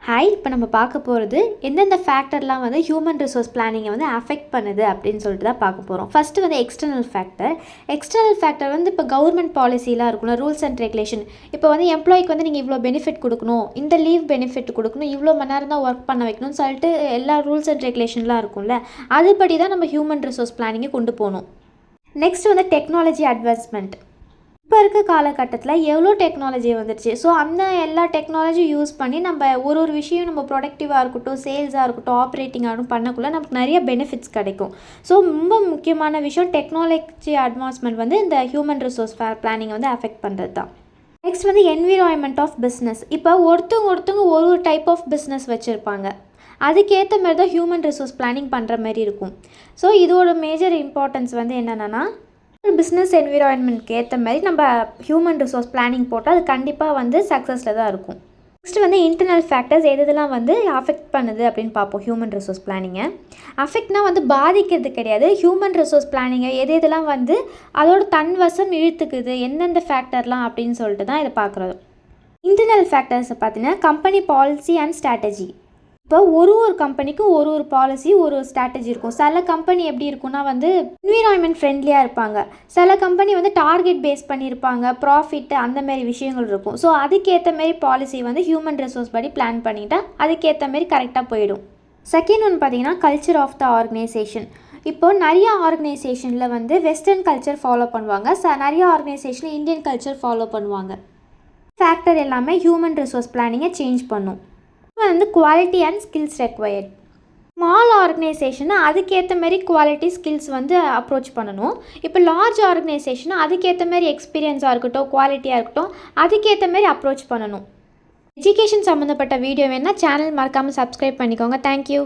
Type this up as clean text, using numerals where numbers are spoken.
Hi, இப்போ நம்ம பார்க்க போகிறது எந்தெந்த ஃபேக்டர்லாம் வந்து ஹியூமன் ரிசோர்ஸ் பிளானிங்கை வந்து அஃபெக்ட் பண்ணுது அப்படின்னு சொல்லிட்டு தான் பார்க்க போகிறோம். ஃபஸ்ட்டு வந்து எக்ஸ்டர்னல் ஃபேக்டர் வந்து இப்போ கவர்மெண்ட் பாலிசிலாம் இருக்கும்ல, ரூல்ஸ் அண்ட் ரெகுலேஷன். இப்போ வந்து எம்ப்ளாய்க்கு வந்து நீங்கள் இவ்வளோ பெனிஃபிட் கொடுக்கணும், இந்த லீவ் பெனிஃபிட் கொடுக்கணும், இவ்வளோ மணி நேரம் தான் ஒர்க் பண்ண வைக்கணும்னு சொல்லிட்டு எல்லா ரூல்ஸ் அண்ட் ரெகுலேஷன்லாம் இருக்கும்ல, அதுபடி தான் நம்ம ஹியூமன் ரிசோர்ஸ் பிளானிங்கை கொண்டு போகணும். நெக்ஸ்ட் வந்து டெக்னாலஜி அட்வான்ஸ்மெண்ட். இப்போ இருக்க காலகட்டத்தில் எவ்வளோ டெக்னாலஜி வந்துடுச்சு. ஸோ அந்த எல்லா டெக்னாலஜியும் யூஸ் பண்ணி நம்ம ஒரு விஷயம் நம்ம ப்ரொடக்டிவாக இருக்கட்டும், சேல்ஸாக இருக்கட்டும், ஆப்ரேட்டிங்காக இருக்கட்டும் பண்ணக்குள்ளே நமக்கு நிறைய பெனிஃபிட்ஸ் கிடைக்கும். ஸோ ரொம்ப முக்கியமான விஷயம் டெக்னாலஜி அட்வான்ஸ்மெண்ட் வந்து இந்த ஹியூமன் ரிசோர்ஸ் பிளானிங்கை வந்து அஃபெக்ட் பண்ணுறது தான். நெக்ஸ்ட் வந்து என்விரான்மெண்ட் ஆஃப் பிஸ்னஸ். இப்போ ஒருத்தவங்க ஒரு டைப் ஆஃப் பிஸ்னஸ் வச்சுருப்பாங்க. அதுக்கேற்ற மாதிரி தான் ஹியூமன் ரிசோர்ஸ் பிளானிங் பண்ணுற மாதிரி இருக்கும். ஸோ இதோட மேஜர் இம்பார்ட்டன்ஸ் வந்து என்னென்னா, பிஸ்னஸ் என்விரான்மெண்ட்க்கு ஏற்ற மாதிரி நம்ம ஹியூமன் ரிசோர்ஸ் பிளானிங் போட்டால் அது கண்டிப்பாக வந்து சக்ஸஸில் தான் இருக்கும். நெக்ஸ்ட் வந்து இன்டர்னல் ஃபேக்டர்ஸ் எதெல்லாம் வந்து அஃபெக்ட் பண்ணுது அப்படின்னு பார்ப்போம். ஹியூமன் ரிசோர்ஸ் பிளானிங்கை அஃபெக்ட்னா வந்து பாதிக்கிறது கிடையாது. ஹியூமன் ரிசோர்ஸ் பிளானிங்கை எதெல்லாம் வந்து அதோட தன்வசம் இழுத்துக்குது, எந்தெந்த ஃபேக்டர்லாம் அப்படின்னு சொல்லிட்டு தான் இதை பார்க்குறது. இன்டர்னல் ஃபேக்டர்ஸை பார்த்தீங்கன்னா கம்பெனி பாலிசி அண்ட் ஸ்ட்ராட்டஜி. இப்போ ஒரு கம்பெனிக்கும் ஒரு பாலிசி, ஒரு ஸ்ட்ராட்டஜி இருக்கும். சில கம்பெனி எப்படி இருக்குன்னா வந்து என்விரான்மெண்ட் ஃப்ரெண்ட்லியாக இருப்பாங்க. சில கம்பெனி வந்து டார்கெட் பேஸ் பண்ணியிருப்பாங்க, ப்ராஃபிட் அந்த மாதிரி விஷயங்கள் இருக்கும். ஸோ அதுக்கேற்ற மாரி பாலிசி வந்து ஹியூமன் ரிசோர்ஸ் படி பிளான் பண்ணிட்டால் அதுக்கேற்ற மாரி கரெக்டாக போயிடும். செகண்ட் ஒன்று பார்த்தீங்கன்னா கல்ச்சர் ஆஃப் த ஆர்கனைசேஷன். இப்போது நிறையா ஆர்கனைசேஷனில் வந்து வெஸ்டர்ன் கல்ச்சர் ஃபாலோ பண்ணுவாங்க, நிறைய ஆர்கனைசேஷனில் இந்தியன் கல்ச்சர் ஃபாலோ பண்ணுவாங்க. ஃபேக்டர் எல்லாமே ஹியூமன் ரிசோர்ஸ் பிளானிங்கை சேஞ்ச் பண்ணும். வந்து quality and skills required. Small ஆர்கனைசேஷனை அதுக்கேற்ற மாரி குவாலிட்டி ஸ்கில்ஸ் வந்து அப்ரோச் பண்ணணும். இப்போ லார்ஜ் ஆர்கனைசேஷனை அதுக்கேற்ற மாரி எக்ஸ்பீரியன்ஸாக இருக்கட்டும், குவாலிட்டியாக இருக்கட்டும், அதுக்கேற்ற மாரி அப்ரோச் பண்ணணும். எஜுகேஷன் சம்மந்தப்பட்ட வீடியோ வேணால் சேனல் மறக்காமல் சப்ஸ்கிரைப் பண்ணிக்கோங்க. தேங்க்யூ.